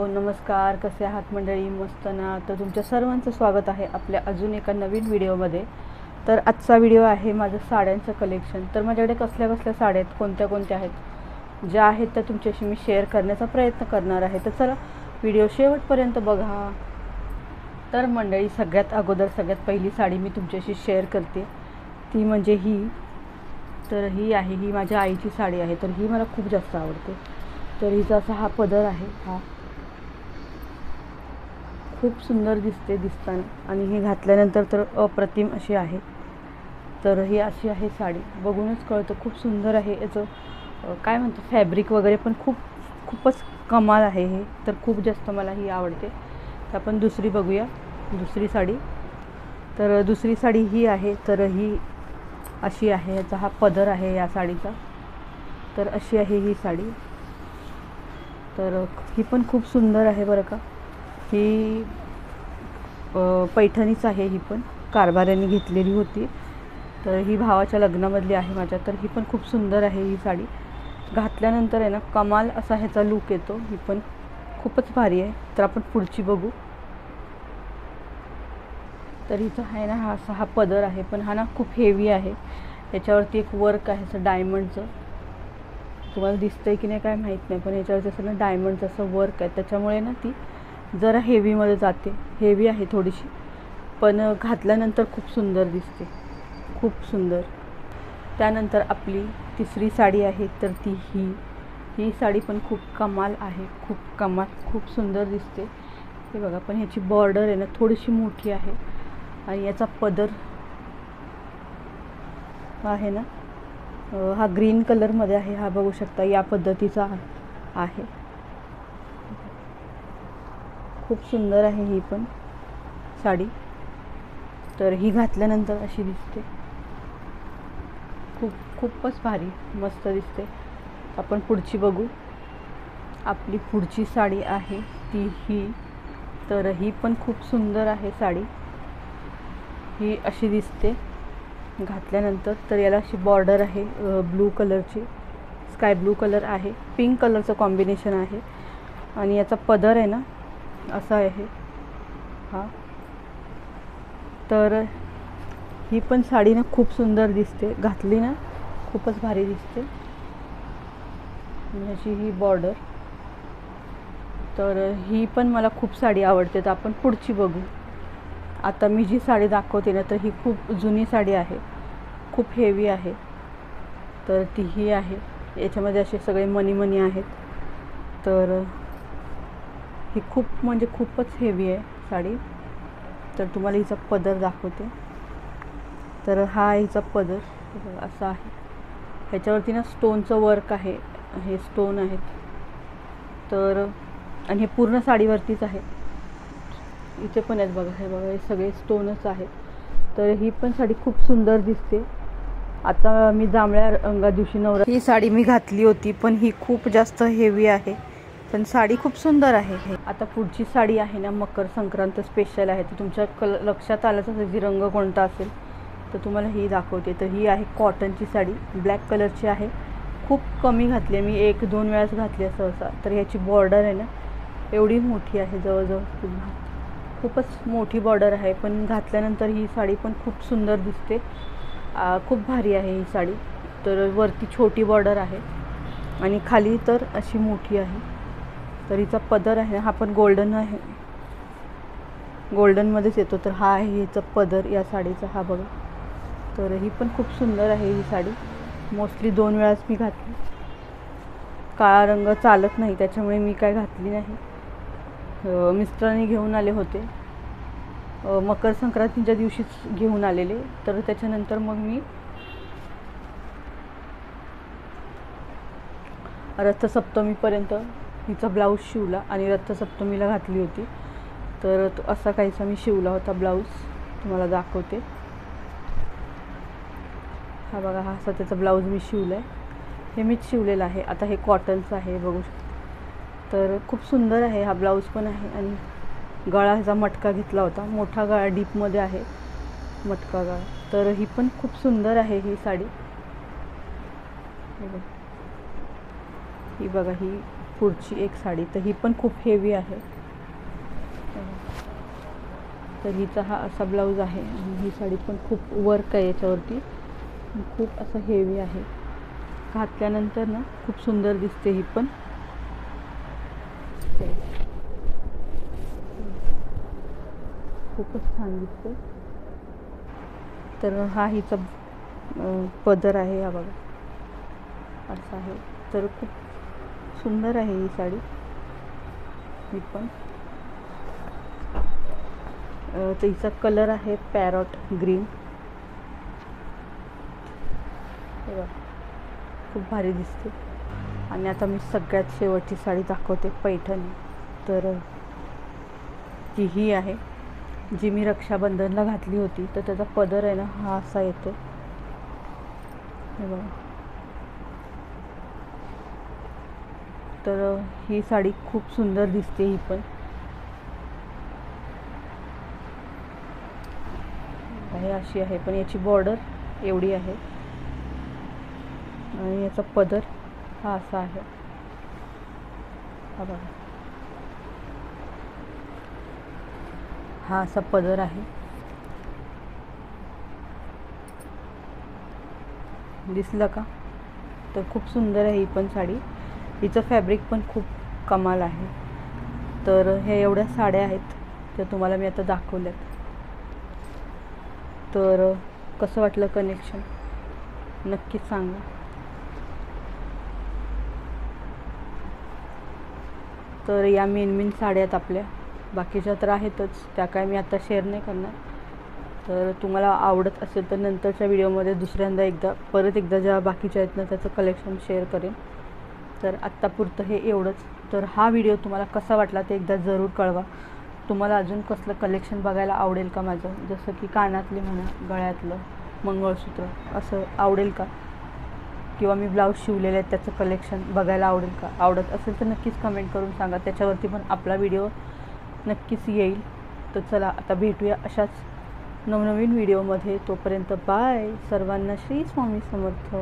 नमस्कार, कसे आहात मंडळी? मस्त ना? तर तुमच्या सर्वांचं स्वागत आहे आपल्या अजून एका नवीन व्हिडिओमध्ये. तर आजचा व्हिडिओ आहे माझं साड्यांचं कलेक्शन. तर माझ्याकडे कसल्या कसल्या साड्या आहेत, कोणत्या कोणत्या आहेत, ज्या आहेत त्या तुमच्याशी मी शेअर करण्याचा प्रयत्न करणार आहे. तर चला व्हिडिओ शेवटपर्यंत बघा. तर मंडळी, सगळ्यात पहिली साडी मी तुमच्याशी शेअर करते ती म्हणजे ही. तर ही आहे, ही माझ्या आईची साडी आहे. तर ही मला खूप जास्त आवडते. तर हिचा असा हा पदर आहे, हा खूप सुंदर दिसताना आणि हे घातल्यानंतर तर अप्रतिम अशी आहे. तर ही अशी आहे साडी, बघूनच कळतं खूप सुंदर आहे. याचं काय म्हणतो, फॅब्रिक वगैरे पण खूपच कमाल आहे हे. तर खूप जास्त मला ही आवडते. तर आपण दुसरी बघूया, दुसरी साडी. तर दुसरी साडी ही आहे. तर ही अशी आहे, याचा हा पदर आहे या साडीचा. तर अशी आहे ही साडी. तर ही पण खूप सुंदर आहे बरं का. ही पैठणीच आहे. ही पण कारभाऱ्यांनी घेतलेली होती. तर ही भावाच्या लग्नामधली आहे माझ्या. तर ही पण खूप सुंदर आहे ही साडी. घातल्यानंतर आहे ना कमाल असा ह्याचा लूक येतो. ही पण खूपच भारी आहे. तर आपण पुढची बघू. तर हिचा आहे ना हा असा हा पदर आहे, पण हा ना खूप हेवी आहे. याच्यावरती एक वर्क आहे असं डायमंडचं. तुम्हाला दिसतंय की नाही काय माहीत नाही, पण याच्यावरती असं ना डायमंडचं असं वर्क आहे. त्याच्यामुळे ना ती जरा हेवीमध्ये जाते. हेवी आहे थोडीशी, पण घातल्यानंतर खूप सुंदर दिसते, खूप सुंदर. त्यानंतर आपली तिसरी साडी आहे. तर ती ही साडी पण खूप कमाल आहे, खूप कमाल, खूप सुंदर दिसते. हे बघा, पण ह्याची बॉर्डर आहे ना थोडीशी मोठी आहे आणि याचा पदर आहे ना हा ग्रीन कलरमध्ये आहे. हा बघू शकता, या पद्धतीचा आहे. खूप सुंदर आहे ही पण साडी. तर ही घातल्यानंतर अशी दिसते, खूपच भारी, मस्त दिसते. आपण पुढची बघू. आपली पुढची साडी आहे ती ही. तर ही पण खूप सुंदर आहे साडी. ही अशी दिसते घातल्यानंतर. तर याला अशी बॉर्डर आहे ब्लू कलरची, स्काय ब्लू कलर आहे, पिंक कलरचं कॉम्बिनेशन आहे. आणि याचा पदर आहे ना असा आहे हा. तर ही पण साडी ना खूप सुंदर दिसते, घातली ना खूपच भारी दिसते. याची ही बॉर्डर. तर ही पण मला खूप साडी आवडते. तर आपण पुढची बघू. आता मी जी साडी दाखवते ना, तर ही खूप जुनी साडी आहे, खूप हेवी आहे. तर ती ही आहे. याच्यामध्ये असे सगळे मणी आहेत. तर ही खूप म्हणजे खूपच हेवी आहे साडी. तर तुम्हाला हिचा पदर दाखवते. तर हा हिचा पदर असा आहे. ह्याच्यावरती ना स्टोनचं वर्क आहे, हे स्टोन आहेत. तर आणि हे पूर्ण साडीवरतीच आहे. इथे पण आहेत बघा, हे बघा, हे सगळे स्टोनच आहेत. तर ही पण साडी खूप सुंदर दिसते. आता मी जांभळ्या रंगा दिवशी ही साडी मी घातली होती, पण ही खूप जास्त हेवी आहे, पण साडी खूप सुंदर आहे. आता पुढची साडी आहे ना मकर संक्रांत स्पेशल आहे. तर तुमच्या लक्षात आलंच असेल की रंग कोणता असेल. तर तुम्हाला ही दाखवते. तर ही आहे कॉटनची साडी, ब्लॅक कलरची आहे. खूप कमी घातली, मी 1-2 वेळाच घातली सहसा. तर ह्याची बॉर्डर आहे ना एवढी मोठी आहे, जवळजवळ खूपच मोठी बॉर्डर आहे. पण घातल्यानंतर ही साडी पण खूप सुंदर दिसते. खूप भारी आहे ही साडी. तर वरती छोटी बॉर्डर आहे आणि खाली तर अशी मोठी आहे. तर हिचा पदर आहे हा पण गोल्डन आहे, गोल्डनमध्येच येतो. तर हा आहे हिचा पदर या साडीचा, हा बघा. तर ही पण खूप सुंदर आहे ही साडी. मोस्टली 2 वेळाच मी घातली. काळा रंग चालत नाही त्याच्यामुळे मी काय घातली नाही. मिस्टरांनी घेऊन आले होते, मकर संक्रांतीच्या दिवशीच घेऊन आलेले. तर त्याच्यानंतर मग मी रथसप्तमीपर्यंत हिचा ब्लाऊज शिवला आणि रथसप्तमीला घातली होती. तर तो असा काहीसा मी शिवला होता ब्लाऊज, तुम्हाला दाखवते. हा बघा, हा असा त्याचा ब्लाऊज मी शिवला आहे. हे मीच शिवलेला आहे. आता हे कॉटनचं आहे, बघू शकता. तर खूप सुंदर आहे हा ब्लाऊज पण आहे. आणि गळा ह्याचा मटका घेतला होता, मोठा गळा डीपमध्ये आहे, मटका गळा. तर ही पण खूप सुंदर आहे ही साडी. ही बघा, ही पुढची एक साडी. तर ही पण खूप हेवी आहे. तर हिचा हा असा ब्लाऊज आहे आणि ही साडी पण खूप वर्क आहे याच्यावरती, खूप असं हेवी आहे. घातल्यानंतर ना खूप सुंदर दिसते ही पण. खूपच छान दिसते. तर हा हिचा पदर आहे, हा बघा असा आहे. तर खूप सुंदर आहे ही साडी. ही पण तर हिचा कलर आहे पॅरॉट ग्रीन. खूप भारी दिसते. आणि आता मी सगळ्यात शेवटची साडी दाखवते, पैठणी. तर ही आहे जी मी रक्षाबंधनला घातली होती. तर त्याचा पदर आहे ना हा असा येतो, हे बघा. तर ही साडी खूप सुंदर दिसते ही पण. हे अशी आहे, पण याची बॉर्डर एवढी आहे आणि याचा पदर हा असा आहे, हा बघा. हा असा पदर आहे. दिसलं का? तर खूप सुंदर आहे ही पण साडी. हिचं फॅब्रिक पण खूप कमाल आहे. तर हे एवढ्या साड्या आहेत त्या तुम्हाला मी आता दाखवल्यात. तर कसं वाटलं कलेक्शन नक्कीच सांगा. तर या मेन साड्या आहेत आपल्या, बाकीच्या तर आहेतच, त्या काय मी आता शेअर नाही करणार. तर तुम्हाला आवडत असेल तर नंतरच्या व्हिडिओमध्ये दुसऱ्यांदा परत एकदा ज्या बाकीच्या आहेत ना त्याचं कलेक्शन शेअर करेन. तर आत्तापुरतं हे एवढंच. तर हा व्हिडिओ तुम्हाला कसा वाटला ते एकदा जरूर कळवा. तुम्हाला अजून कसलं कलेक्शन बघायला आवडेल का माझं, जसं की कानातले म्हणा, गळ्यातलं, मंगळसूत्र असं आवडेल का, किंवा मी ब्लाऊज शिवलेले आहेत त्याचं कलेक्शन बघायला आवडेल का? आवडत असेल तर नक्कीच कमेंट करून सांगा, त्याच्यावरती पण आपला व्हिडिओ नक्कीच येईल. तर चला आता भेटूया अशाच नवनवीन व्हिडिओमध्ये. तोपर्यंत बाय. सर्वांना श्री स्वामी समर्थ.